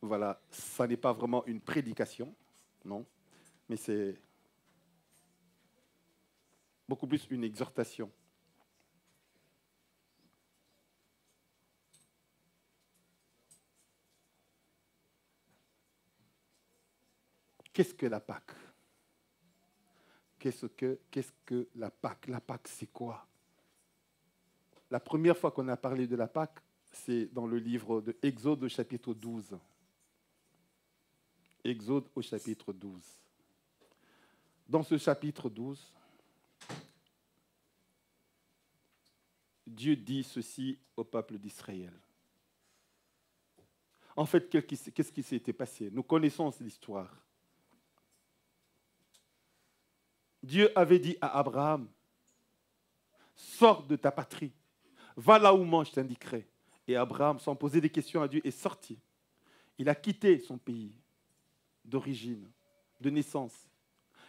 voilà, ça n'est pas vraiment une prédication, non, mais c'est beaucoup plus une exhortation. Qu'est-ce que la Pâque? Qu'est-ce que la Pâque? La Pâque, c'est quoi? La première fois qu'on a parlé de la Pâque, c'est dans le livre de Exode au chapitre 12. Exode au chapitre 12. Dans ce chapitre 12, Dieu dit ceci au peuple d'Israël. En fait, qu'est-ce qui s'était passé? Nous connaissons cette histoire. Dieu avait dit à Abraham, sors de ta patrie, va là où moi je t'indiquerai. Et Abraham, sans poser des questions à Dieu, est sorti. Il a quitté son pays d'origine, de naissance,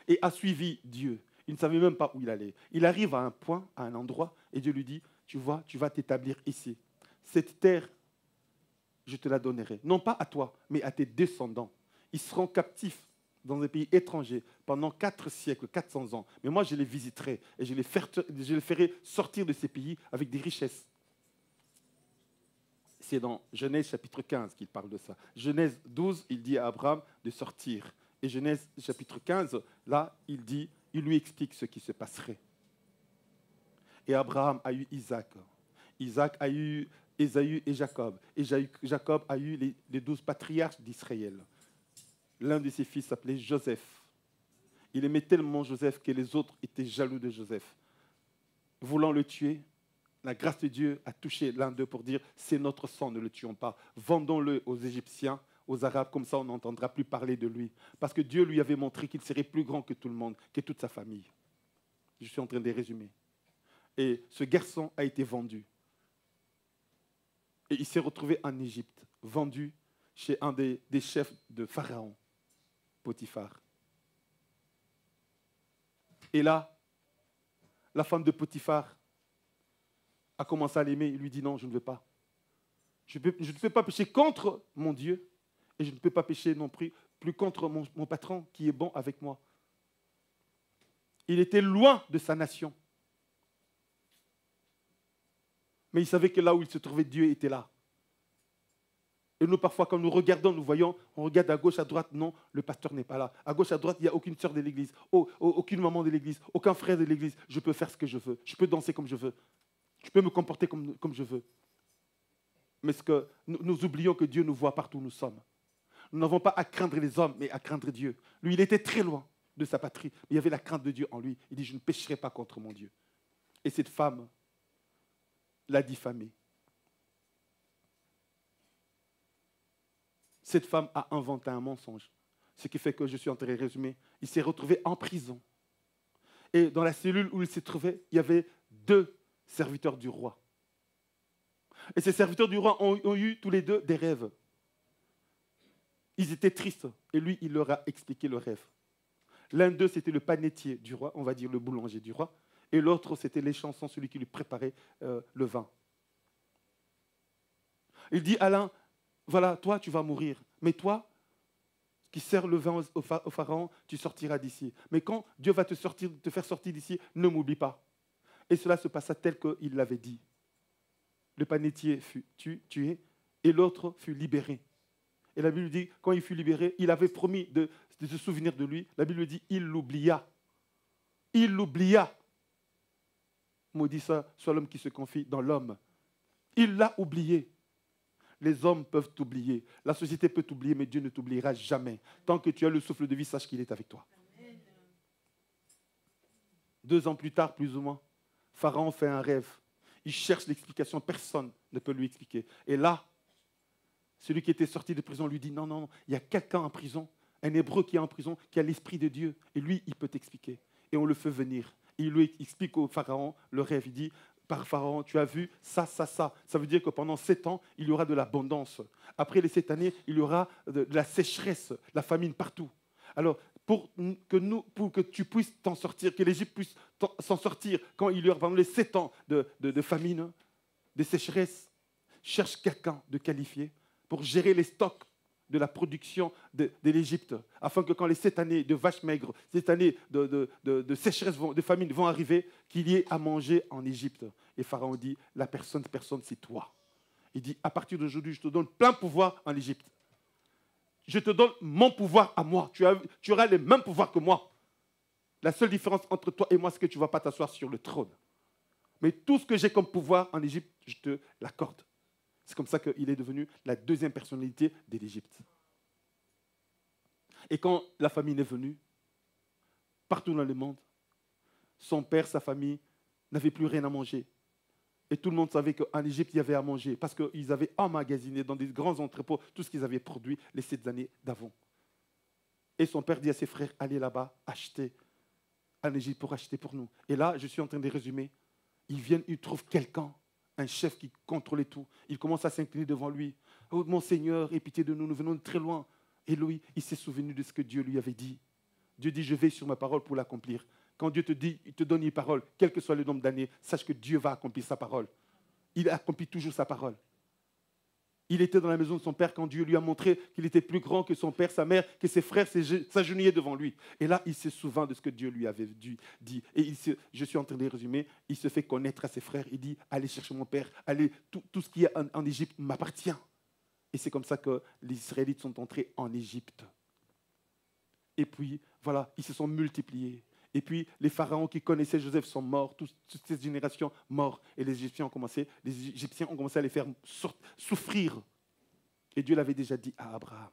et a suivi Dieu. Il ne savait même pas où il allait. Il arrive à un point, à un endroit, et Dieu lui dit, tu vois, tu vas t'établir ici. Cette terre, je te la donnerai. Non pas à toi, mais à tes descendants. Ils seront captifs dans un pays étranger pendant 4 siècles, 400 ans. Mais moi, je les visiterai et je les ferai sortir de ces pays avec des richesses. C'est dans Genèse chapitre 15 qu'il parle de ça. Genèse 12, il dit à Abraham de sortir. Et Genèse chapitre 15, là, il lui explique ce qui se passerait. Et Abraham a eu Isaac. Isaac a eu Ésaü et Jacob. Et Jacob a eu les 12 patriarches d'Israël. L'un de ses fils s'appelait Joseph. Il aimait tellement Joseph que les autres étaient jaloux de Joseph. Voulant le tuer, la grâce de Dieu a touché l'un d'eux pour dire « c'est notre sang, ne le tuons pas. Vendons-le aux Égyptiens, aux Arabes, comme ça on n'entendra plus parler de lui. » Parce que Dieu lui avait montré qu'il serait plus grand que tout le monde, que toute sa famille. Je suis en train de résumer. Et ce garçon a été vendu. Et il s'est retrouvé en Égypte, vendu chez un des chefs de Pharaon, Potiphar. Et là, la femme de Potiphar a commencé à l'aimer. Il lui dit non, je ne veux pas. Je ne peux pas pécher contre mon Dieu et je ne peux pas pécher non plus contre mon patron qui est bon avec moi. Il était loin de sa nation. Mais il savait que là où il se trouvait, Dieu était là. Et nous, parfois, quand nous regardons, nous voyons, on regarde à gauche, à droite, non, le pasteur n'est pas là. À gauche, à droite, il n'y a aucune sœur de l'église, aucune maman de l'église, aucun frère de l'église. Je peux faire ce que je veux. Je peux danser comme je veux. Je peux me comporter comme je veux. Mais nous oublions que Dieu nous voit partout où nous sommes. Nous n'avons pas à craindre les hommes, mais à craindre Dieu. Lui, il était très loin de sa patrie, mais il y avait la crainte de Dieu en lui. Il dit, je ne pécherai pas contre mon Dieu. Et cette femme l'a diffamé. Cette femme a inventé un mensonge. Ce qui fait que je suis en train de résumer. Il s'est retrouvé en prison. Et dans la cellule où il s'est trouvé, il y avait 2 serviteurs du roi. Et ces serviteurs du roi ont eu tous les 2 des rêves. Ils étaient tristes. Et lui, il leur a expliqué le rêve. L'un d'eux, c'était le panetier du roi, on va dire le boulanger du roi. Et l'autre, c'était l'échanson, celui qui lui préparait le vin. Il dit à l'un, voilà, toi, tu vas mourir. Mais toi, qui sers le vin au pharaon, tu sortiras d'ici. Mais quand Dieu va te faire sortir d'ici, ne m'oublie pas. Et cela se passa tel qu'il l'avait dit. Le panetier fut tué et l'autre fut libéré. Et la Bible dit, quand il fut libéré, il avait promis de se souvenir de lui. La Bible dit, il l'oublia. Il l'oublia. Maudit soit l'homme qui se confie dans l'homme. Il l'a oublié. Les hommes peuvent t'oublier. La société peut t'oublier, mais Dieu ne t'oubliera jamais. Tant que tu as le souffle de vie, sache qu'il est avec toi. Amen. 2 ans plus tard, plus ou moins, Pharaon fait un rêve. Il cherche l'explication. Personne ne peut lui expliquer. Et là, celui qui était sorti de prison lui dit, non, non, il y a quelqu'un en prison, un Hébreu qui est en prison, qui a l'Esprit de Dieu. Et lui, il peut t'expliquer. Et on le fait venir. Et il lui explique au Pharaon le rêve. Il dit, par Pharaon, tu as vu ça, ça, ça. Ça veut dire que pendant 7 ans, il y aura de l'abondance. Après les 7 années, il y aura de la sécheresse, la famine partout. Alors, pour que tu puisses t'en sortir, que l'Égypte puisse s'en sortir, quand il y aura pendant les 7 ans de famine, de sécheresse, cherche quelqu'un de qualifié pour gérer les stocks de la production de l'Égypte, afin que quand les 7 années de vaches maigres, 7 années de sécheresse, de famine vont arriver, qu'il y ait à manger en Égypte. Et Pharaon dit, la personne, c'est toi. Il dit, à partir d'aujourd'hui, je te donne plein pouvoir en Égypte. Je te donne mon pouvoir à moi. Tu auras les mêmes pouvoirs que moi. La seule différence entre toi et moi, c'est que tu ne vas pas t'asseoir sur le trône. Mais tout ce que j'ai comme pouvoir en Égypte, je te l'accorde. C'est comme ça qu'il est devenu la deuxième personnalité de l'Égypte. Et quand la famine est venue, partout dans le monde, son père, sa famille, n'avaient plus rien à manger. Et tout le monde savait qu'en Égypte, il y avait à manger, parce qu'ils avaient emmagasiné dans des grands entrepôts tout ce qu'ils avaient produit les 7 années d'avant. Et son père dit à ses frères, allez là-bas, achetez en Égypte pour acheter pour nous. Et là, je suis en train de résumer. Ils viennent, ils trouvent quelqu'un, un chef qui contrôlait tout. Ils commencent à s'incliner devant lui. Oh mon Seigneur, aie pitié de nous, nous venons de très loin. Et lui, il s'est souvenu de ce que Dieu lui avait dit. Dieu dit, je vais sur ma parole pour l'accomplir. Quand Dieu te dit, il te donne une parole, quel que soit le nombre d'années, sache que Dieu va accomplir sa parole. Il accomplit toujours sa parole. Il était dans la maison de son père quand Dieu lui a montré qu'il était plus grand que son père, sa mère, que ses frères s'agenouillaient devant lui. Et là, il se souvint de ce que Dieu lui avait dit. Et je suis en train de résumer, il se fait connaître à ses frères. Il dit, allez chercher mon père, allez, tout ce qui est en Égypte m'appartient. Et c'est comme ça que les Israélites sont entrés en Égypte. Et puis, voilà, ils se sont multipliés. Et puis, les pharaons qui connaissaient Joseph sont morts, toute cette génération morts. Et les Égyptiens ont commencé à les faire souffrir. Et Dieu l'avait déjà dit à Abraham.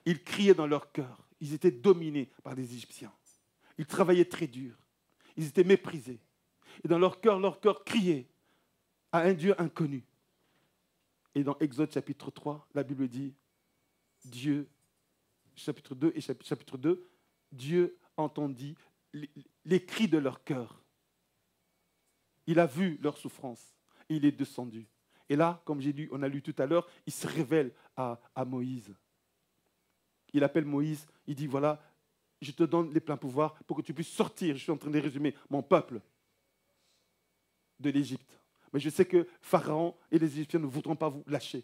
Ils criaient dans leur cœur. Ils étaient dominés par les Égyptiens. Ils travaillaient très dur. Ils étaient méprisés. Et dans leur cœur criait à un Dieu inconnu. Et dans Exode chapitre 3, la Bible dit, Dieu, chapitre 2 et chapitre 2, Dieu entendit les cris de leur cœur. Il a vu leur souffrance et il est descendu. Et là, comme on a lu tout à l'heure, il se révèle à Moïse. Il appelle Moïse, il dit, voilà, je te donne les pleins pouvoirs pour que tu puisses sortir, je suis en train de résumer, mon peuple de l'Égypte. Mais je sais que Pharaon et les Égyptiens ne voudront pas vous lâcher.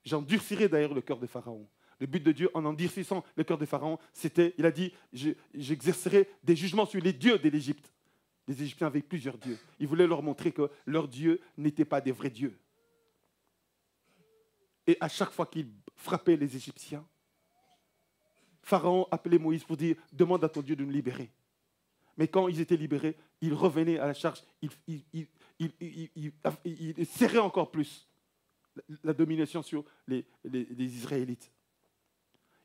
J'endurcirai d'ailleurs le cœur de Pharaon. Le but de Dieu, en endurcissant le cœur de Pharaon, c'était, il a dit, j'exercerai des jugements sur les dieux de l'Égypte. Les Égyptiens avaient plusieurs dieux. Il voulait leur montrer que leurs dieux n'étaient pas des vrais dieux. Et à chaque fois qu'il frappait les Égyptiens, Pharaon appelait Moïse pour dire, demande à ton Dieu de nous libérer. Mais quand ils étaient libérés, ils revenaient à la charge, ils serraient encore plus la domination sur les Israélites.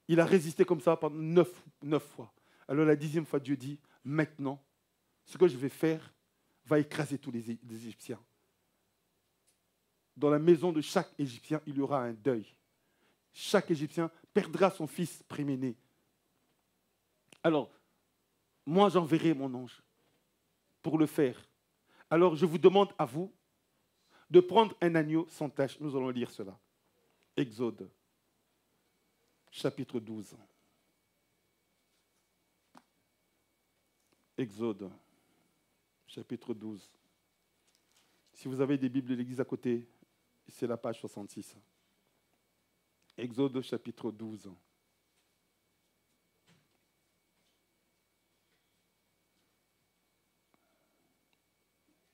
Il a résisté comme ça pendant 9 fois. Alors la 10e fois, Dieu dit, maintenant, ce que je vais faire va écraser tous les Égyptiens. Dans la maison de chaque Égyptien, il y aura un deuil. Chaque Égyptien perdra son fils premier-né. Alors, moi j'enverrai mon ange pour le faire. Alors je vous demande à vous de prendre un agneau sans tache. Nous allons lire cela. Exode, chapitre 12. Exode, chapitre 12. Si vous avez des Bibles de l'Église à côté, c'est la page 66. Exode, chapitre 12.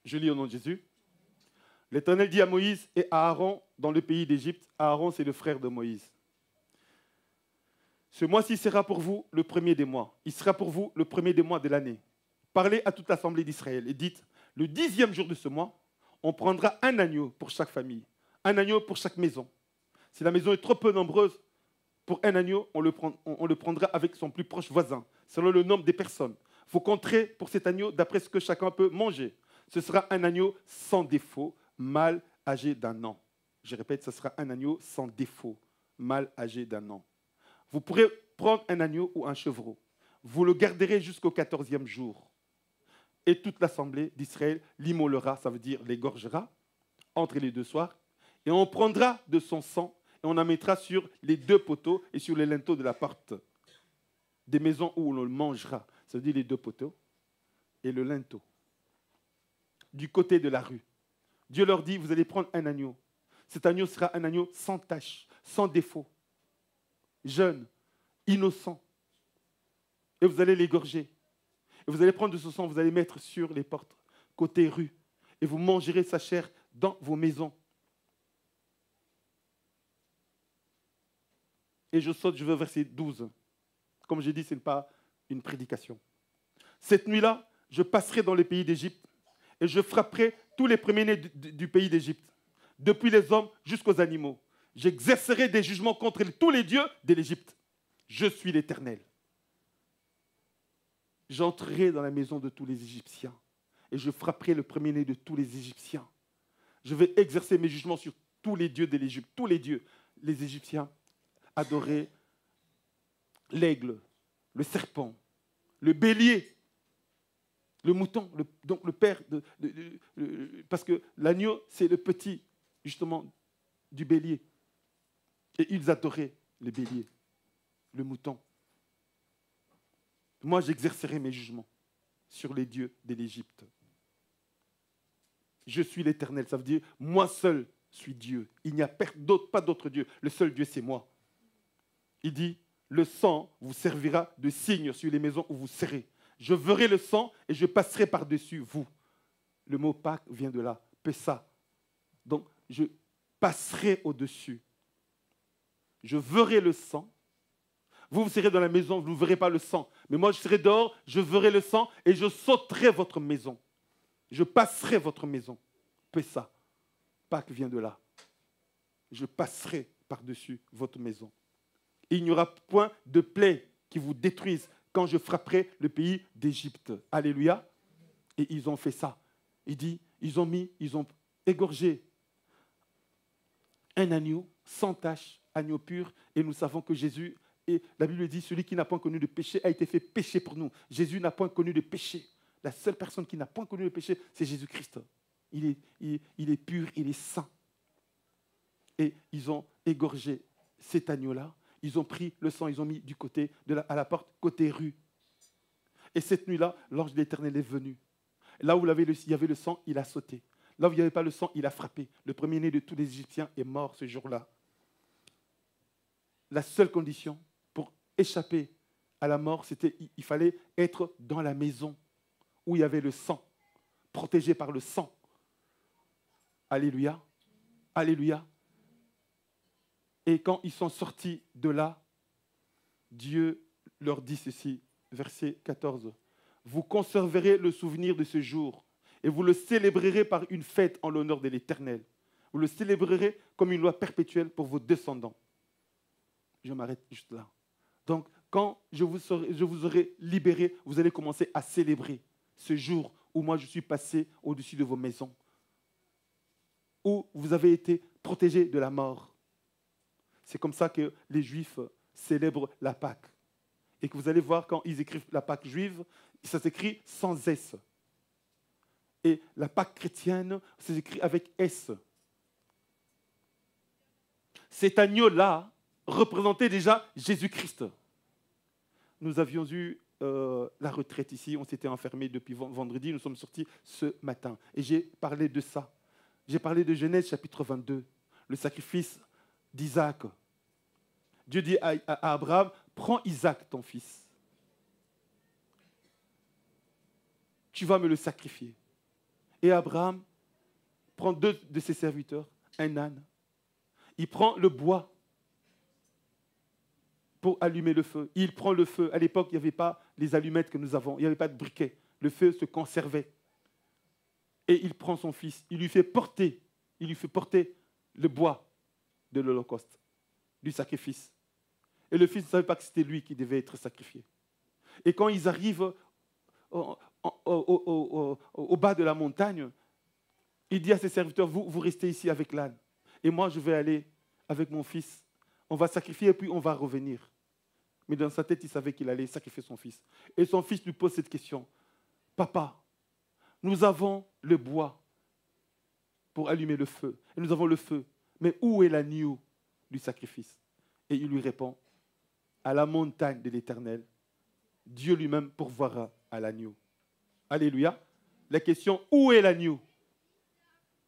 Je lis au nom de Jésus. L'Éternel dit à Moïse et à Aaron dans le pays d'Égypte. Aaron, c'est le frère de Moïse. Ce mois-ci sera pour vous le premier des mois. Il sera pour vous le premier des mois de l'année. Parlez à toute l'assemblée d'Israël et dites, le 10e jour de ce mois, on prendra un agneau pour chaque famille, un agneau pour chaque maison. Si la maison est trop peu nombreuse, pour un agneau, on le prendra avec son plus proche voisin, selon le nombre des personnes. Vous compterez pour cet agneau d'après ce que chacun peut manger. Ce sera un agneau sans défaut, mâle âgé d'1 an. Je répète, ce sera un agneau sans défaut, mâle âgé d'1 an. Vous pourrez prendre un agneau ou un chevreau. Vous le garderez jusqu'au 14e jour. Et toute l'assemblée d'Israël l'immolera, ça veut dire l'égorgera, entre les 2 soirs. Et on prendra de son sang et on en mettra sur les 2 poteaux et sur les linteaux de la porte des maisons où on le mangera. Ça veut dire les 2 poteaux et le linteau. Du côté de la rue. Dieu leur dit, vous allez prendre un agneau. Cet agneau sera un agneau sans tache, sans défaut, jeune, innocent. Et vous allez l'égorger. Et vous allez prendre de ce sang, vous allez mettre sur les portes, côté rue. Et vous mangerez sa chair dans vos maisons. Et je veux verset 12. Comme j'ai dit, ce n'est pas une prédication. Cette nuit-là, je passerai dans le pays d'Égypte et je frapperai tous les premiers-nés du pays d'Égypte, depuis les hommes jusqu'aux animaux. J'exercerai des jugements contre tous les dieux de l'Égypte. Je suis l'Éternel. J'entrerai dans la maison de tous les Égyptiens et je frapperai le premier-né de tous les Égyptiens. Je vais exercer mes jugements sur tous les dieux de l'Égypte. Tous les dieux. Les Égyptiens adoraient l'aigle, le serpent, le bélier, le mouton, donc le père, parce que l'agneau, c'est le petit, justement, du bélier. Et ils adoraient le bélier, le mouton. Moi, j'exercerai mes jugements sur les dieux de l'Égypte. Je suis l'Éternel, ça veut dire, moi seul suis Dieu. Il n'y a pas d'autre Dieu. Le seul Dieu, c'est moi. Il dit, le sang vous servira de signe sur les maisons où vous serez. Je verrai le sang et je passerai par-dessus vous. Le mot Pâques vient de là, Pessa. Donc, je passerai au-dessus. Je verrai le sang. Vous serez dans la maison, vous ne verrez pas le sang. Mais moi, je serai dehors, je verrai le sang et je sauterai votre maison. Je passerai votre maison. Pessa. Pâques vient de là. Je passerai par-dessus votre maison. Il n'y aura point de plaie qui vous détruise quand je frapperai le pays d'Égypte. Alléluia. Et ils ont fait ça. Il dit, ils ont égorgé un agneau sans tache, agneau pur. Et nous savons que Jésus, et la Bible dit, celui qui n'a point connu de péché a été fait péché pour nous. Jésus n'a point connu de péché. La seule personne qui n'a point connu le péché, c'est Jésus-Christ. Il est pur, il est saint. Et ils ont égorgé cet agneau-là. Ils ont pris le sang, ils ont mis du côté à la porte, côté rue. Et cette nuit-là, l'ange de l'Éternel est venu. Là où il y avait le sang, il a sauté. Là où il n'y avait pas le sang, il a frappé. Le premier-né de tous les Égyptiens est mort ce jour-là. La seule condition pour échapper à la mort, c'était qu'il fallait être dans la maison où il y avait le sang, protégé par le sang. Alléluia. Alléluia. Et quand ils sont sortis de là, Dieu leur dit ceci, verset 14. Vous conserverez le souvenir de ce jour et vous le célébrerez par une fête en l'honneur de l'Éternel. Vous le célébrerez comme une loi perpétuelle pour vos descendants. Je m'arrête juste là. Donc, quand je vous aurai libéré, vous allez commencer à célébrer ce jour où moi je suis passé au-dessus de vos maisons, où vous avez été protégés de la mort. C'est comme ça que les Juifs célèbrent la Pâque. Et que vous allez voir, quand ils écrivent la Pâque juive, ça s'écrit sans S. Et la Pâque chrétienne, ça s'écrit avec S. Cet agneau-là représentait déjà Jésus-Christ. Nous avions eu la retraite ici, on s'était enfermés depuis vendredi, nous sommes sortis ce matin. Et j'ai parlé de ça. J'ai parlé de Genèse chapitre 22, le sacrifice d'Isaac. Dieu dit à Abraham, prends Isaac, ton fils. Tu vas me le sacrifier. Et Abraham prend 2 de ses serviteurs, un âne. Il prend le bois pour allumer le feu. Il prend le feu. À l'époque, il n'y avait pas les allumettes que nous avons. Il n'y avait pas de briquet. Le feu se conservait. Et il prend son fils. Il lui fait porter le bois de l'Holocauste, du sacrifice. Et le fils ne savait pas que c'était lui qui devait être sacrifié. Et quand ils arrivent au bas de la montagne, il dit à ses serviteurs, vous restez ici avec l'âne. Et moi, je vais aller avec mon fils. On va sacrifier et puis on va revenir. Mais dans sa tête, il savait qu'il allait sacrifier son fils. Et son fils lui pose cette question. Papa, nous avons le bois pour allumer le feu. Et nous avons le feu. Mais où est l'agneau du sacrifice? Et il lui répond, à la montagne de l'Éternel, Dieu lui-même pourvoira à l'agneau. Alléluia. La question, où est l'agneau?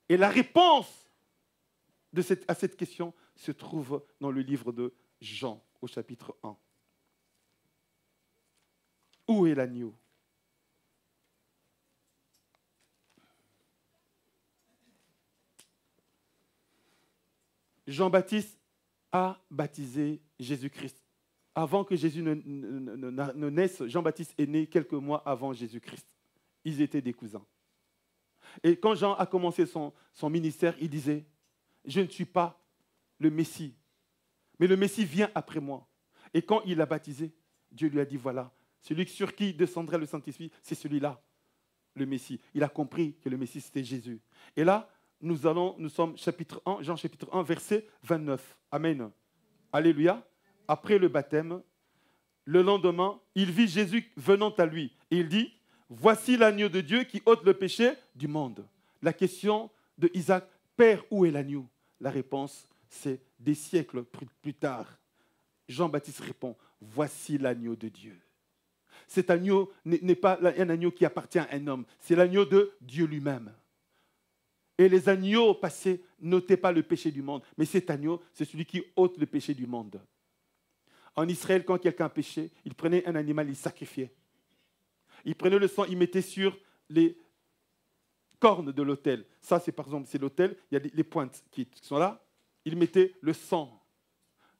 Et la réponse à cette question se trouve dans le livre de Jean, au chapitre 1. Où est l'agneau? Jean-Baptiste a baptisé Jésus-Christ. Avant que Jésus ne naisse, Jean-Baptiste est né quelques mois avant Jésus-Christ. Ils étaient des cousins. Et quand Jean a commencé son ministère, il disait, je ne suis pas le Messie, mais le Messie vient après moi. Et quand il l'a baptisé, Dieu lui a dit, voilà, celui sur qui descendrait le Saint-Esprit, c'est celui-là, le Messie. Il a compris que le Messie, c'était Jésus. Et là, nous sommes chapitre 1, Jean chapitre 1, verset 29. Amen. Alléluia. Après le baptême, le lendemain, il vit Jésus venant à lui. Et il dit, voici l'agneau de Dieu qui ôte le péché du monde. La question de Isaac, Père, où est l'agneau? La réponse, c'est des siècles plus tard. Jean-Baptiste répond, voici l'agneau de Dieu. Cet agneau n'est pas un agneau qui appartient à un homme, c'est l'agneau de Dieu lui-même. Et les agneaux passés n'ôtaient pas le péché du monde, mais cet agneau, c'est celui qui ôte le péché du monde. En Israël, quand quelqu'un péchait, il prenait un animal, il sacrifiait. Il prenait le sang, il mettait sur les cornes de l'autel. Ça, c'est par exemple, c'est l'autel, il y a les pointes qui sont là. Il mettait le sang.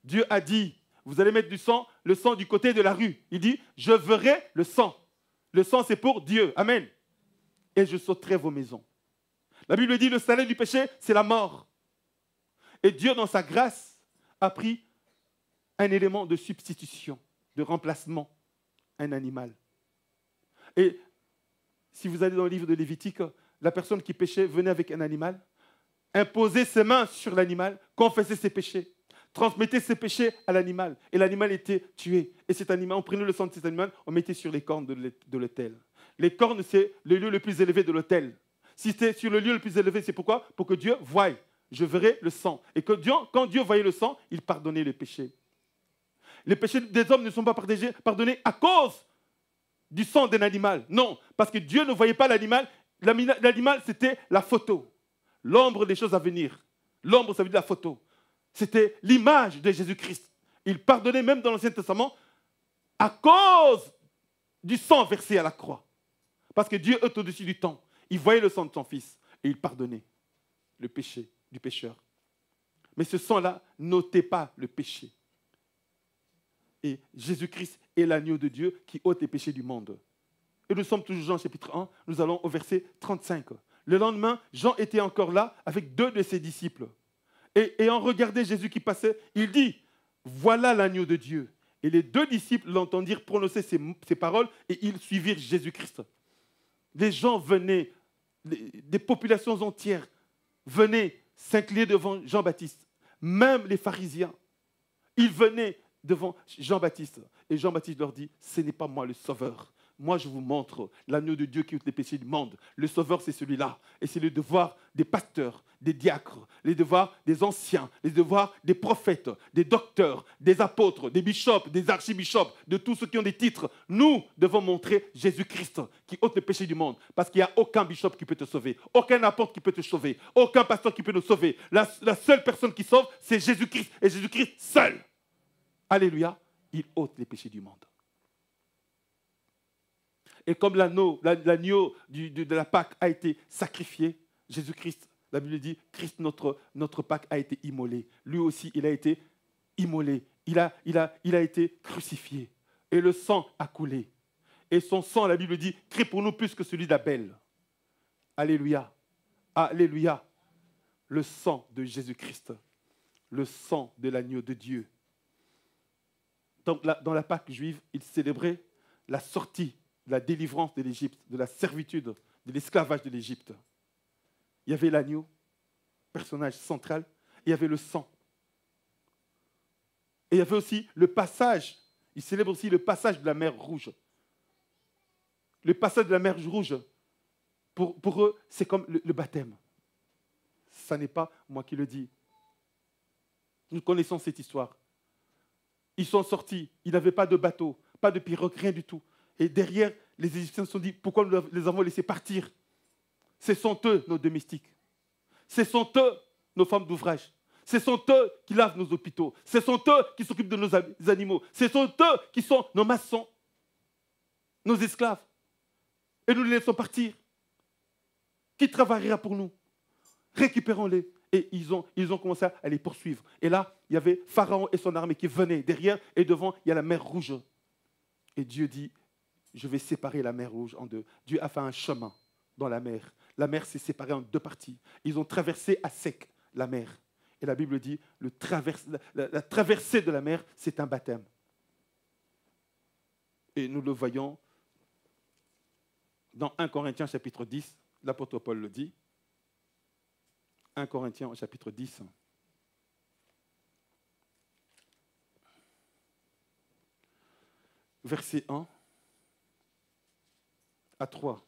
Dieu a dit, vous allez mettre le sang du côté de la rue. Il dit, je verrai le sang. Le sang, c'est pour Dieu. Amen. Et je sauterai vos maisons. La Bible dit, le salaire du péché, c'est la mort. Et Dieu, dans sa grâce, a pris un élément de substitution, de remplacement, un animal. Et si vous allez dans le livre de Lévitique, la personne qui péchait venait avec un animal, imposait ses mains sur l'animal, confessait ses péchés, transmettait ses péchés à l'animal. Et l'animal était tué. Et cet animal, on prenait le sang de cet animal, on mettait sur les cornes de l'autel. Les cornes, c'est le lieu le plus élevé de l'autel. Si c'était sur le lieu le plus élevé, c'est pourquoi? Pour que Dieu voie. Je verrai le sang. Et que quand Dieu voyait le sang, il pardonnait les péchés. Les péchés des hommes ne sont pas pardonnés à cause du sang d'un animal. Non, parce que Dieu ne voyait pas l'animal. L'animal, c'était la photo. L'ombre des choses à venir. L'ombre, ça veut dire la photo. C'était l'image de Jésus-Christ. Il pardonnait même dans l'Ancien Testament à cause du sang versé à la croix. Parce que Dieu est au-dessus du temps. Il voyait le sang de son Fils et il pardonnait le péché du pécheur. Mais ce sang-là n'ôtait pas le péché. Et Jésus-Christ est l'agneau de Dieu qui ôte les péchés du monde. Et nous sommes toujours Jean chapitre 1, nous allons au verset 35. Le lendemain, Jean était encore là avec 2 de ses disciples. Et ayant regardé Jésus qui passait, il dit, voilà l'agneau de Dieu. Et les 2 disciples l'entendirent prononcer ces paroles et ils suivirent Jésus-Christ. Les gens venaient, des populations entières venaient s'incliner devant Jean-Baptiste. Même les pharisiens, ils venaient devant Jean-Baptiste. Et Jean-Baptiste leur dit, ce n'est pas moi le sauveur. Moi, je vous montre l'agneau de Dieu qui ôte les péchés du monde. Le sauveur, c'est celui-là. Et c'est le devoir des pasteurs, des diacres, les devoirs des anciens, les devoirs des prophètes, des docteurs, des apôtres, des bishops, des archibishops, de tous ceux qui ont des titres. Nous devons montrer Jésus-Christ qui ôte les péchés du monde. Parce qu'il n'y a aucun bishop qui peut te sauver, aucun apôtre qui peut te sauver, aucun pasteur qui peut nous sauver. La seule personne qui sauve, c'est Jésus-Christ. Et Jésus-Christ seul. Alléluia, il ôte les péchés du monde. Et comme l'agneau de la Pâque a été sacrifié, Jésus-Christ, la Bible dit, Christ, notre Pâque, a été immolé. Lui aussi, il a été immolé. Il a été crucifié. Et le sang a coulé. Et son sang, la Bible dit, crie pour nous plus que celui d'Abel. Alléluia. Alléluia. Le sang de Jésus-Christ. Le sang de l'agneau de Dieu. Donc, dans la Pâque juive, ils célébraient la sortie, la délivrance de l'Égypte, de la servitude, de l'esclavage de l'Égypte. Il y avait l'agneau, personnage central, et il y avait le sang. Et il y avait aussi le passage, ils célèbrent aussi le passage de la mer Rouge. Le passage de la mer Rouge, pour eux, c'est comme le baptême. Ça n'est pas moi qui le dis. Nous connaissons cette histoire. Ils sont sortis, ils n'avaient pas de bateau, pas de pirogue, rien du tout. Et derrière, les Égyptiens se sont dit, pourquoi nous les avons laissés partir? Ce sont eux, nos domestiques. Ce sont eux, nos femmes d'ouvrage. Ce sont eux qui lavent nos hôpitaux. Ce sont eux qui s'occupent de nos animaux. Ce sont eux qui sont nos maçons, nos esclaves. Et nous les laissons partir. Qui travaillera pour nous? Récupérons-les. Et ils ont commencé à les poursuivre. Et là, il y avait Pharaon et son armée qui venaient derrière, et devant, il y a la mer Rouge. Et Dieu dit, je vais séparer la mer Rouge en deux. Dieu a fait un chemin dans la mer. La mer s'est séparée en deux parties. Ils ont traversé à sec la mer. Et la Bible dit, la traversée de la mer, c'est un baptême. Et nous le voyons dans 1 Corinthiens chapitre 10, l'apôtre Paul le dit. 1 Corinthiens chapitre 10. Verset 1 à 3.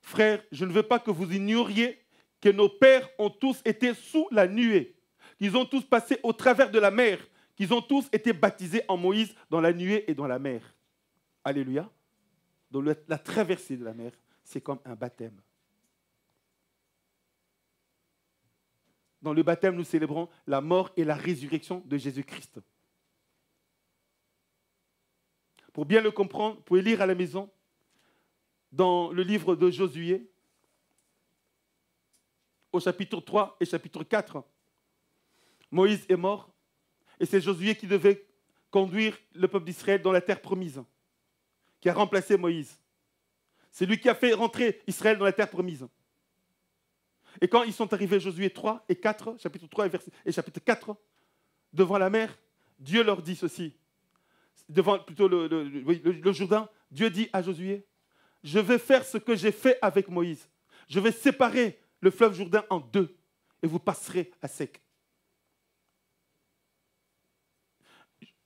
Frères, je ne veux pas que vous ignoriez que nos pères ont tous été sous la nuée, qu'ils ont tous passé au travers de la mer, qu'ils ont tous été baptisés en Moïse dans la nuée et dans la mer. Alléluia. Donc la traversée de la mer, c'est comme un baptême. Dans le baptême, nous célébrons la mort et la résurrection de Jésus-Christ. Pour bien le comprendre, vous pouvez lire à la maison, dans le livre de Josué, au chapitre 3 et chapitre 4, Moïse est mort, et c'est Josué qui devait conduire le peuple d'Israël dans la terre promise, qui a remplacé Moïse. C'est lui qui a fait rentrer Israël dans la terre promise. Et quand ils sont arrivés, Josué 3 et 4, chapitre 3 et chapitre 4, devant la mer, Dieu leur dit ceci. Devant plutôt le Jourdain, Dieu dit à Josué, je vais faire ce que j'ai fait avec Moïse. Je vais séparer le fleuve Jourdain en deux et vous passerez à sec.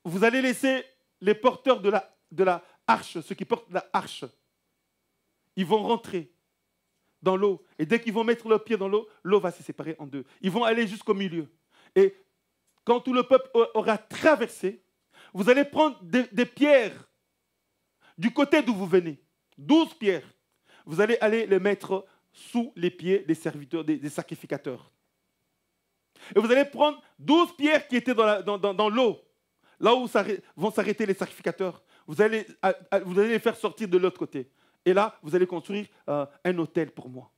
Vous allez laisser les porteurs de la arche, ceux qui portent la arche, ils vont rentrer dans l'eau. Et dès qu'ils vont mettre leurs pieds dans l'eau, l'eau va se séparer en deux. Ils vont aller jusqu'au milieu. Et quand tout le peuple aura traversé, vous allez prendre des pierres du côté d'où vous venez. 12 pierres. Vous allez aller les mettre sous les pieds des serviteurs, des sacrificateurs. Et vous allez prendre 12 pierres qui étaient dans l'eau, là où vont s'arrêter les sacrificateurs. Vous allez les faire sortir de l'autre côté. Et là, vous allez construire un autel pour moi.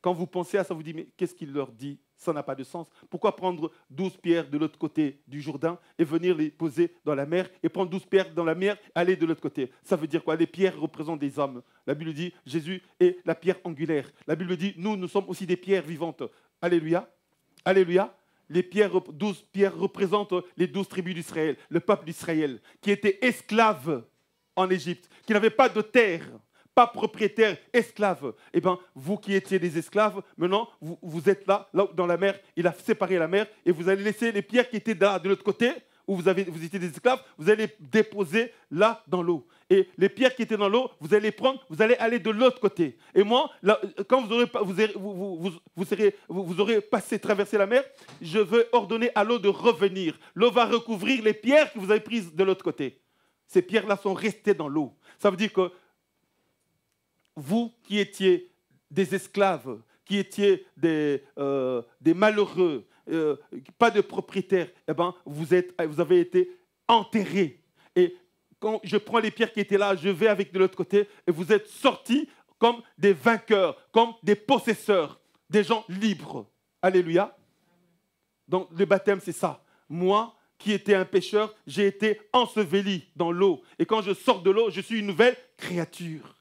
Quand vous pensez à ça, vous dites, mais qu'est-ce qu'il leur dit? Ça n'a pas de sens. Pourquoi prendre 12 pierres de l'autre côté du Jourdain et venir les poser dans la mer et prendre 12 pierres dans la mer et aller de l'autre côté? Ça veut dire quoi? Les pierres représentent des hommes. La Bible dit, Jésus est la pierre angulaire. La Bible dit, nous sommes aussi des pierres vivantes. Alléluia. Alléluia. Les 12 pierres représentent les 12 tribus d'Israël, le peuple d'Israël, qui était esclave en Égypte, qui n'avait pas de terre, pas propriétaire, esclave. Eh bien, vous qui étiez des esclaves, maintenant, vous êtes là dans la mer, il a séparé la mer, et vous allez laisser les pierres qui étaient là, de l'autre côté, où vous étiez des esclaves, vous allez les déposer là dans l'eau. Et les pierres qui étaient dans l'eau, vous allez les prendre, vous allez aller de l'autre côté. Et moi, là, quand vous aurez traversé la mer, je veux ordonner à l'eau de revenir. L'eau va recouvrir les pierres que vous avez prises de l'autre côté. Ces pierres-là sont restées dans l'eau. Ça veut dire que vous qui étiez des esclaves, qui étiez des malheureux, pas de propriétaires, eh ben, vous avez été enterrés. Et quand je prends les pierres qui étaient là, je vais avec de l'autre côté, et vous êtes sortis comme des vainqueurs, comme des possesseurs, des gens libres. Alléluia. Donc le baptême, c'est ça. Moi, qui étais un pécheur, j'ai été enseveli dans l'eau. Et quand je sors de l'eau, je suis une nouvelle créature.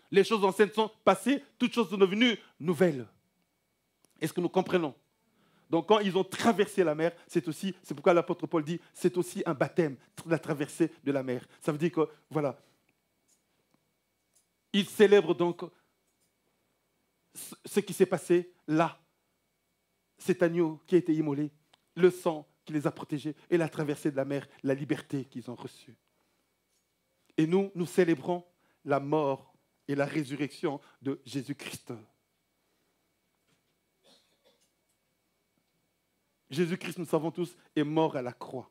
Les choses anciennes sont passées, toutes choses sont devenues nouvelles. Est-ce que nous comprenons? Donc quand ils ont traversé la mer, c'est pourquoi l'apôtre Paul dit, c'est aussi un baptême, la traversée de la mer. Ça veut dire que, voilà, ils célèbrent donc ce qui s'est passé là. Cet agneau qui a été immolé, le sang qui les a protégés et la traversée de la mer, la liberté qu'ils ont reçue. Et nous célébrons la mort et la résurrection de Jésus-Christ. Jésus-Christ, nous savons tous, est mort à la croix.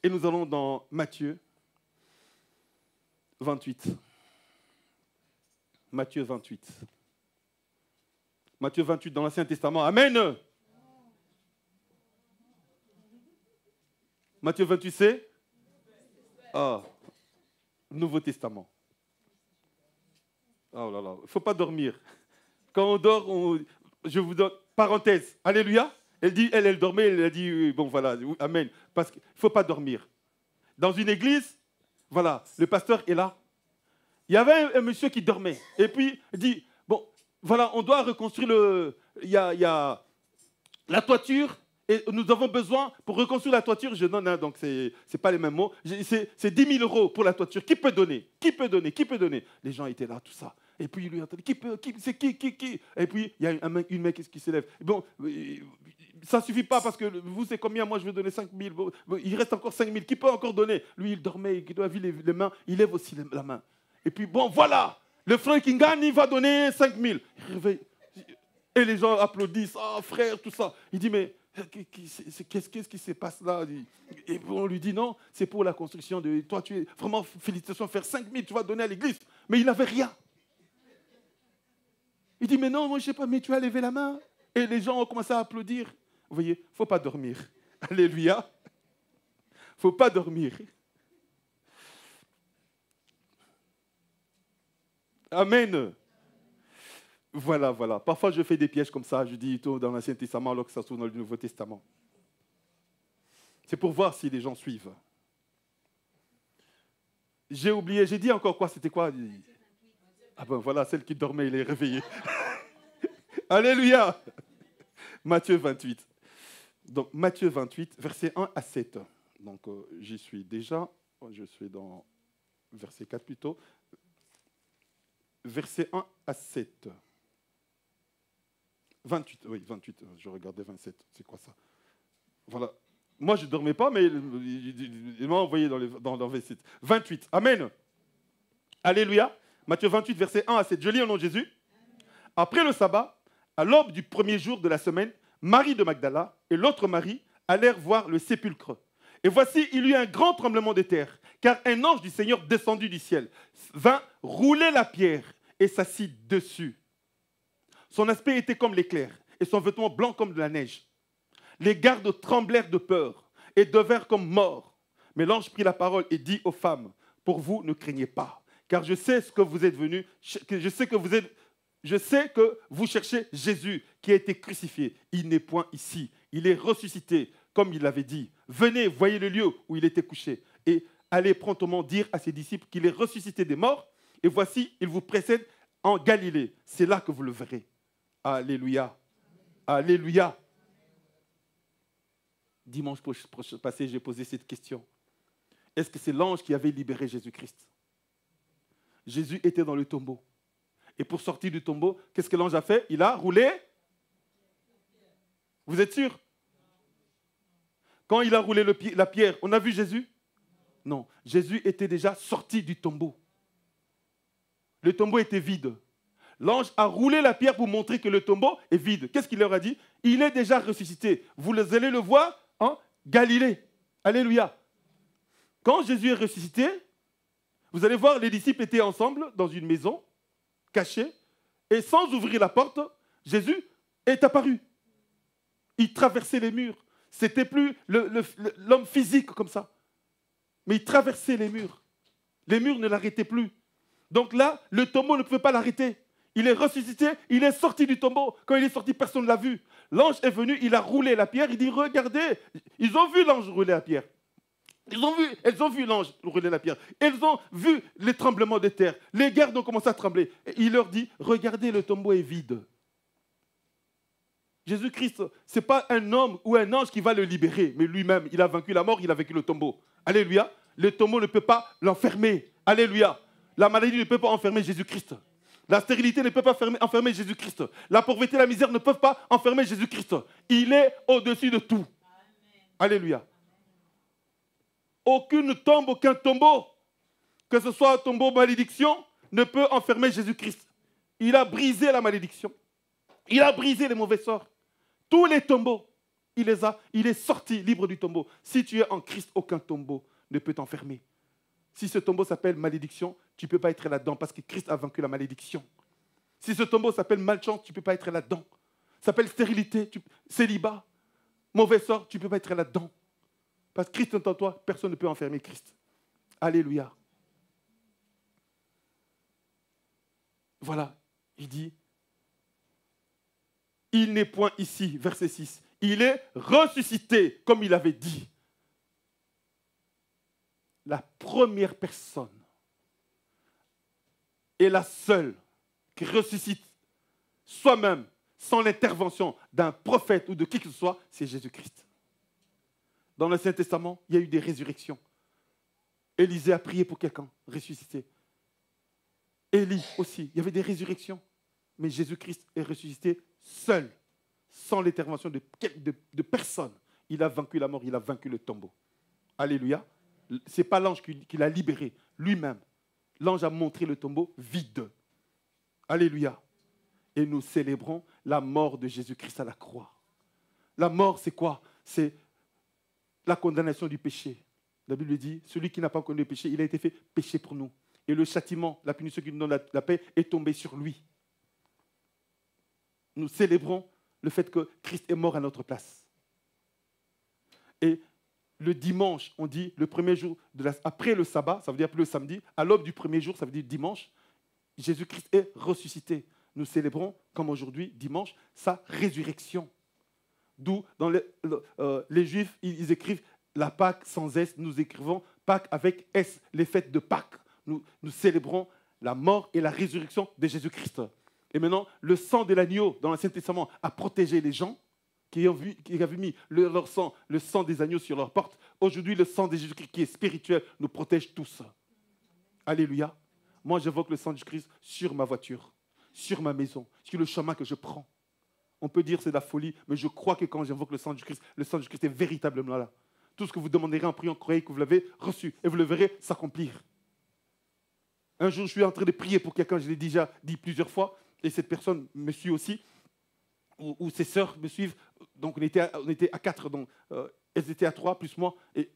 Et nous allons dans Matthieu 28. Matthieu 28. Matthieu 28 dans l'Ancien Testament. Amen. Matthieu 28, c'est Nouveau Testament. Oh là là, il ne faut pas dormir. Quand on dort, je vous donne, parenthèse, alléluia. Elle dormait, elle a dit, bon voilà, amen. Parce qu'il ne faut pas dormir. Dans une église, voilà, le pasteur est là. Il y avait un monsieur qui dormait. Et puis, il dit, bon, voilà, on doit reconstruire il y a la toiture. Et nous avons besoin, pour reconstruire la toiture, je donne, donc ce n'est pas les mêmes mots, c'est 10 000 € pour la toiture. Qui peut donner? Qui peut donner? Qui peut donner? Les gens étaient là, tout ça. Et puis, il lui a dit, c'est qui? Et puis, il y a une main qui s'élève. Bon, ça ne suffit pas parce que vous, c'est combien? Moi, je vais donner 5 000. Il reste encore 5 000. Qui peut encore donner? Lui, il dormait, il doit lever les mains. Il lève aussi la main. Et puis, bon, voilà, le frère qui gagne, il va donner 5 000. Et les gens applaudissent. Ah, frère, tout ça. Il dit, mais qu'est-ce qui se passe là? Et on lui dit, non, c'est pour la construction de... Toi, tu es vraiment, félicitations, faire 5 000, tu vas donner à l'église. Mais il n'avait rien. Il dit, mais non, moi, je ne sais pas, mais tu as levé la main. Et les gens ont commencé à applaudir. Vous voyez, il ne faut pas dormir. Alléluia. Il ne faut pas dormir. Amen. Voilà. Parfois, je fais des pièges comme ça. Je dis tout dans l'Ancien Testament alors que ça se trouve dans le Nouveau Testament. C'est pour voir si les gens suivent. J'ai oublié, j'ai dit encore quoi? C'était quoi? Ah ben voilà, celle qui dormait, il est réveillé. Alléluia. Matthieu 28. Donc, Matthieu 28, versets 1 à 7. Donc, j'y suis déjà. Je suis dans verset 4 plutôt. Versets 1 à 7. 28, oui, 28. Je regardais 27. C'est quoi ça? Voilà. Moi, je ne dormais pas, mais il m'a envoyé dans verset 28. Amen. Alléluia. Matthieu 28, versets 1 à 7. Je lis au nom de Jésus. Après le sabbat, à l'aube du premier jour de la semaine, Marie de Magdala et l'autre Marie allèrent voir le sépulcre. Et voici, il y eut un grand tremblement de terre, car un ange du Seigneur descendu du ciel vint rouler la pierre et s'assit dessus. Son aspect était comme l'éclair et son vêtement blanc comme de la neige. Les gardes tremblèrent de peur et devinrent comme morts. Mais l'ange prit la parole et dit aux femmes, « Pour vous, ne craignez pas, car je sais ce que vous êtes venus, je sais que vous cherchez Jésus qui a été crucifié. Il n'est point ici, il est ressuscité, comme il l'avait dit. Venez, voyez le lieu où il était couché, et allez promptement dire à ses disciples qu'il est ressuscité des morts, et voici, il vous précède en Galilée. C'est là que vous le verrez. » Alléluia. Alléluia. Dimanche passé, j'ai posé cette question. Est-ce que c'est l'ange qui avait libéré Jésus-Christ? Jésus était dans le tombeau. Et pour sortir du tombeau, qu'est-ce que l'ange a fait? Il a roulé. Vous êtes sûr? Quand il a roulé la pierre, on a vu Jésus? Non. Jésus était déjà sorti du tombeau. Le tombeau était vide. L'ange a roulé la pierre pour montrer que le tombeau est vide. Qu'est-ce qu'il leur a dit? Il est déjà ressuscité. Vous allez le voir en Galilée. Alléluia. Quand Jésus est ressuscité, vous allez voir, les disciples étaient ensemble dans une maison, cachés, et sans ouvrir la porte, Jésus est apparu. Il traversait les murs. Ce n'était plus l'homme physique comme ça, mais il traversait les murs. Les murs ne l'arrêtaient plus. Donc là, le tombeau ne pouvait pas l'arrêter. Il est ressuscité, il est sorti du tombeau. Quand il est sorti, personne ne l'a vu. L'ange est venu, il a roulé la pierre, il dit, regardez, ils ont vu l'ange rouler la pierre. Elles ont vu l'ange rouler la pierre. Elles ont vu les tremblements de terre. Les gardes ont commencé à trembler. Et il leur dit, regardez, le tombeau est vide. Jésus-Christ, ce n'est pas un homme ou un ange qui va le libérer, mais lui-même, il a vaincu la mort, il a vaincu le tombeau. Alléluia. Le tombeau ne peut pas l'enfermer. Alléluia. La maladie ne peut pas enfermer Jésus-Christ. La stérilité ne peut pas enfermer Jésus-Christ. La pauvreté et la misère ne peuvent pas enfermer Jésus-Christ. Il est au-dessus de tout. Alléluia. Aucune tombe, aucun tombeau, que ce soit un tombeau malédiction, ne peut enfermer Jésus-Christ. Il a brisé la malédiction. Il a brisé les mauvais sorts. Tous les tombeaux, il est sorti libre du tombeau. Si tu es en Christ, aucun tombeau ne peut t'enfermer. Si ce tombeau s'appelle malédiction, tu ne peux pas être là-dedans parce que Christ a vaincu la malédiction. Si ce tombeau s'appelle malchance, tu ne peux pas être là-dedans. Ça s'appelle stérilité, célibat, mauvais sort, tu ne peux pas être là-dedans. Parce que Christ est en toi, personne ne peut enfermer Christ. Alléluia. Voilà, il dit, il n'est point ici, verset 6, il est ressuscité, comme il avait dit. La première personne et la seule qui ressuscite soi-même, sans l'intervention d'un prophète ou de qui que ce soit, c'est Jésus-Christ. Dans l'Ancien Testament, il y a eu des résurrections. Élisée a prié pour quelqu'un, ressuscité. Élie aussi, il y avait des résurrections. Mais Jésus-Christ est ressuscité seul, sans l'intervention de personne. Il a vaincu la mort, il a vaincu le tombeau. Alléluia. Ce n'est pas l'ange qui l'a libéré, lui-même. L'ange a montré le tombeau vide. Alléluia. Et nous célébrons la mort de Jésus-Christ à la croix. La mort, c'est quoi? C'est la condamnation du péché. La Bible dit, celui qui n'a pas connu le péché, il a été fait péché pour nous. Et le châtiment, la punition qui nous donne la paix, est tombée sur lui. Nous célébrons le fait que Christ est mort à notre place. Et le dimanche, on dit le premier jour, après le sabbat, ça veut dire le samedi, à l'aube du premier jour, ça veut dire dimanche, Jésus-Christ est ressuscité. Nous célébrons, comme aujourd'hui, dimanche, sa résurrection. D'où, dans les Juifs, ils écrivent la Pâque sans S, nous écrivons Pâque avec S, les fêtes de Pâques. Nous célébrons la mort et la résurrection de Jésus-Christ. Et maintenant, le sang de l'agneau dans l'Ancien Testament a protégé les gens qui avaient mis leur sang, le sang des agneaux sur leur porte. Aujourd'hui, le sang de Jésus-Christ qui est spirituel nous protège tous. Alléluia. Moi, j'invoque le sang de Jésus-Christ sur ma voiture, sur ma maison, sur le chemin que je prends. On peut dire que c'est de la folie, mais je crois que quand j'invoque le sang de Jésus-Christ est véritablement là. Tout ce que vous demanderez en priant, croyez que vous l'avez reçu et vous le verrez s'accomplir. Un jour, je suis en train de prier pour quelqu'un, je l'ai déjà dit plusieurs fois, et cette personne me suit aussi, ou ses sœurs me suivent. Donc, on était à 4, donc elles étaient à 3, plus moi, et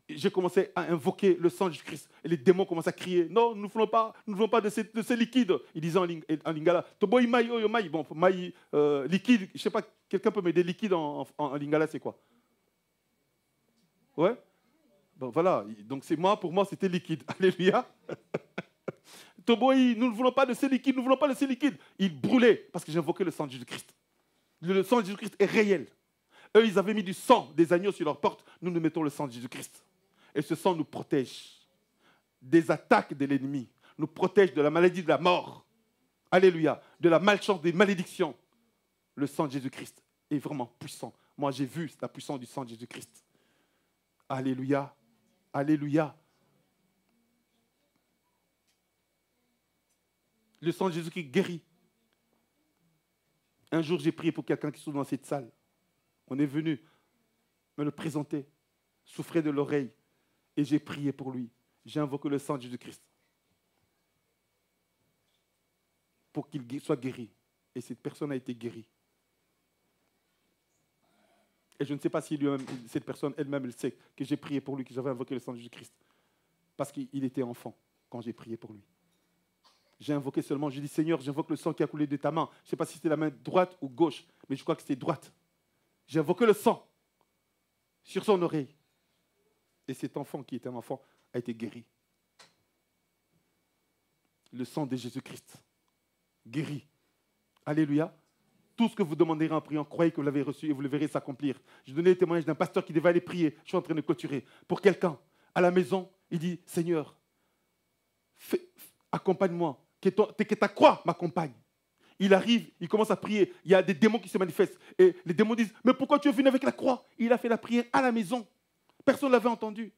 j'ai commencé à invoquer le sang de Jésus-Christ. Et les démons commencent à crier, non, nous ne voulons pas de ce liquide. Ils disaient en lingala, Tobo imai, oyo mai. Bon, mai, liquide, je ne sais pas, quelqu'un peut m'aider, liquide en lingala, c'est quoi? Ouais? Bon, voilà, donc pour moi, c'était liquide. Alléluia. Toboï, nous ne voulons pas de ces liquides, nous ne voulons pas de ces liquides. Ils brûlaient parce que j'invoquais le sang de Jésus-Christ. Le sang de Jésus-Christ est réel. Eux, ils avaient mis du sang des agneaux sur leur porte. Nous mettons le sang de Jésus-Christ. Et ce sang nous protège des attaques de l'ennemi, nous protège de la maladie de la mort. Alléluia. De la malchance, des malédictions. Le sang de Jésus-Christ est vraiment puissant. Moi, j'ai vu la puissance du sang de Jésus-Christ. Alléluia. Alléluia. Le sang de Jésus qui guérit. Un jour, j'ai prié pour quelqu'un qui se trouve dans cette salle. On est venu me le présenter, souffrait de l'oreille, et j'ai prié pour lui. J'ai invoqué le sang de Jésus-Christ pour qu'il soit guéri. Et cette personne a été guérie. Et je ne sais pas si cette personne elle-même elle sait que j'ai prié pour lui, que j'avais invoqué le sang de Jésus-Christ. Parce qu'il était enfant quand j'ai prié pour lui. J'ai invoqué seulement, j'ai dit, Seigneur, j'invoque le sang qui a coulé de ta main. Je ne sais pas si c'était la main droite ou gauche, mais je crois que c'était droite. J'ai invoqué le sang sur son oreille. Et cet enfant qui était un enfant a été guéri. Le sang de Jésus-Christ. Guéri. Alléluia. Tout ce que vous demanderez en priant, croyez que vous l'avez reçu et vous le verrez s'accomplir. Je donnais le témoignage d'un pasteur qui devait aller prier. Je suis en train de clôturer. Pour quelqu'un, à la maison, il dit, Seigneur, accompagne-moi. Que ta croix m'accompagne. Il arrive, il commence à prier. Il y a des démons qui se manifestent. Et les démons disent, mais pourquoi tu es venu avec la croix? Il a fait la prière à la maison. Personne ne l'avait entendu.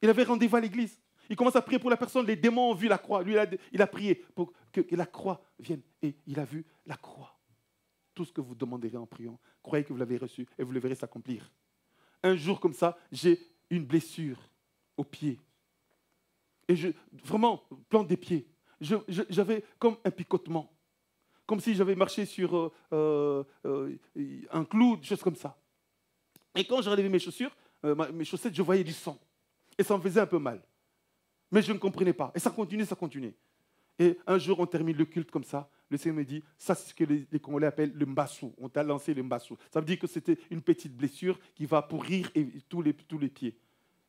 Il avait rendez-vous à l'église. Il commence à prier pour la personne. Les démons ont vu la croix. Lui, il a prié pour que la croix vienne. Et il a vu la croix. Tout ce que vous demanderez en priant, croyez que vous l'avez reçu et vous le verrez s'accomplir. Un jour comme ça, j'ai une blessure au pied. Et vraiment, plante des pieds. J'avais comme un picotement. Comme si j'avais marché sur un clou, des choses comme ça. Et quand j'ai enlevé mes chaussures, mes chaussettes, je voyais du sang. Et ça me faisait un peu mal. Mais je ne comprenais pas. Et ça continuait, ça continuait. Et un jour, on termine le culte comme ça. Le Seigneur me dit, ça c'est ce que les Congolais appellent le mbassou. On t'a lancé le mbassou. Ça veut dire que c'était une petite blessure qui va pourrir tous les pieds.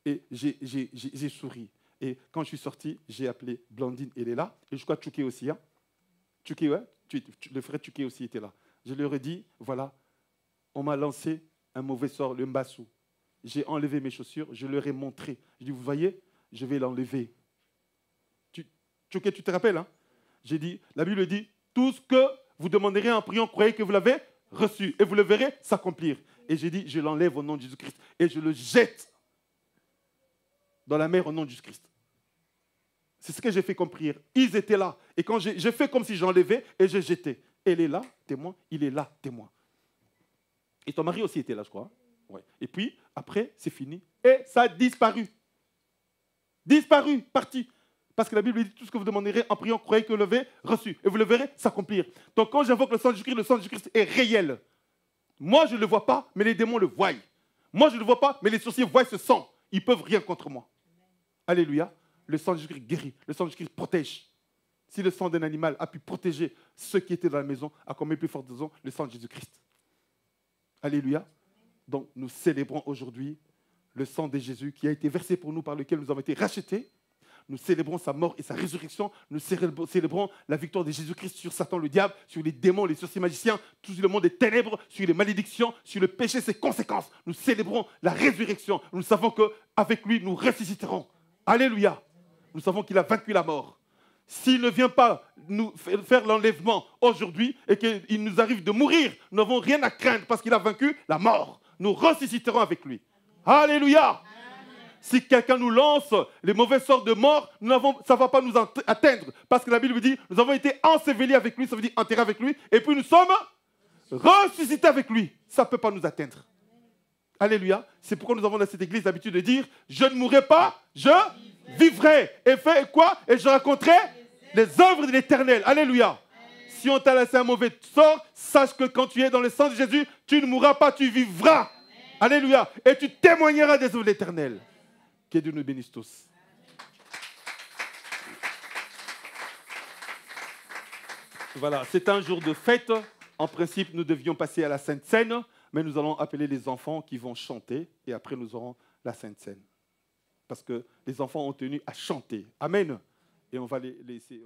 Et j'ai souri. Et quand je suis sorti, j'ai appelé Blandine, elle est là. Et je crois Tchouké aussi. Hein? Tchouké, ouais. Le frère Tchouké aussi était là. Je leur ai dit, voilà, on m'a lancé un mauvais sort, le mbassou. J'ai enlevé mes chaussures, je leur ai montré. Je dis, vous voyez, je vais l'enlever. Tchouké, tu te rappelles, hein? J'ai dit, la Bible dit, tout ce que vous demanderez en priant, croyez que vous l'avez reçu. Et vous le verrez s'accomplir. Et j'ai dit, je l'enlève au nom de Jésus-Christ. Et je le jette dans la mer au nom de Jésus-Christ. C'est ce que j'ai fait comme prière. Ils étaient là. Et quand j'ai fait comme si j'enlevais et je jetais. Elle est là, témoin. Il est là, témoin. Et ton mari aussi était là, je crois. Ouais. Et puis, après, c'est fini. Et ça a disparu. Disparu, parti. Parce que la Bible dit, tout ce que vous demanderez en priant, croyez que vous l'avez reçu. Et vous le verrez s'accomplir. Donc quand j'invoque le sang de Jésus-Christ, le sang de Jésus-Christ est réel. Moi, je ne le vois pas, mais les démons le voient. Moi, je ne le vois pas, mais les sorciers voient ce sang. Ils ne peuvent rien contre moi. Alléluia. Le sang de Jésus-Christ guérit. Le sang de Jésus-Christ protège. Si le sang d'un animal a pu protéger ceux qui étaient dans la maison, à combien plus forte raison le sang de Jésus-Christ. Alléluia. Donc, nous célébrons aujourd'hui le sang de Jésus qui a été versé pour nous, par lequel nous avons été rachetés. Nous célébrons sa mort et sa résurrection. Nous célébrons la victoire de Jésus-Christ sur Satan, le diable, sur les démons, les sorciers magiciens, tout le monde des ténèbres, sur les malédictions, sur le péché, ses conséquences. Nous célébrons la résurrection. Nous savons qu'avec lui, nous ressusciterons. Alléluia. Nous savons qu'il a vaincu la mort. S'il ne vient pas nous faire l'enlèvement aujourd'hui et qu'il nous arrive de mourir, nous n'avons rien à craindre parce qu'il a vaincu la mort. Nous ressusciterons avec lui. Alléluia. Si quelqu'un nous lance les mauvais sorts de mort, ça ne va pas nous atteindre. Parce que la Bible dit, nous avons été ensevelis avec lui, ça veut dire enterrés avec lui, et puis nous sommes ressuscités avec lui. Ça ne peut pas nous atteindre. Alléluia. C'est pourquoi nous avons dans cette église l'habitude de dire, je ne mourrai pas, je vivrai. Et fais quoi? Et je raconterai les œuvres de l'Éternel. Alléluia. Si on t'a laissé un mauvais sort, sache que quand tu es dans le sang de Jésus, tu ne mourras pas, tu vivras. Alléluia. Et tu témoigneras des œuvres de l'Éternel. Que Dieu nous bénisse tous. Voilà, c'est un jour de fête. En principe, nous devions passer à la Sainte Seine, mais nous allons appeler les enfants qui vont chanter et après nous aurons la Sainte Seine. Parce que les enfants ont tenu à chanter. Amen. Et on va les laisser.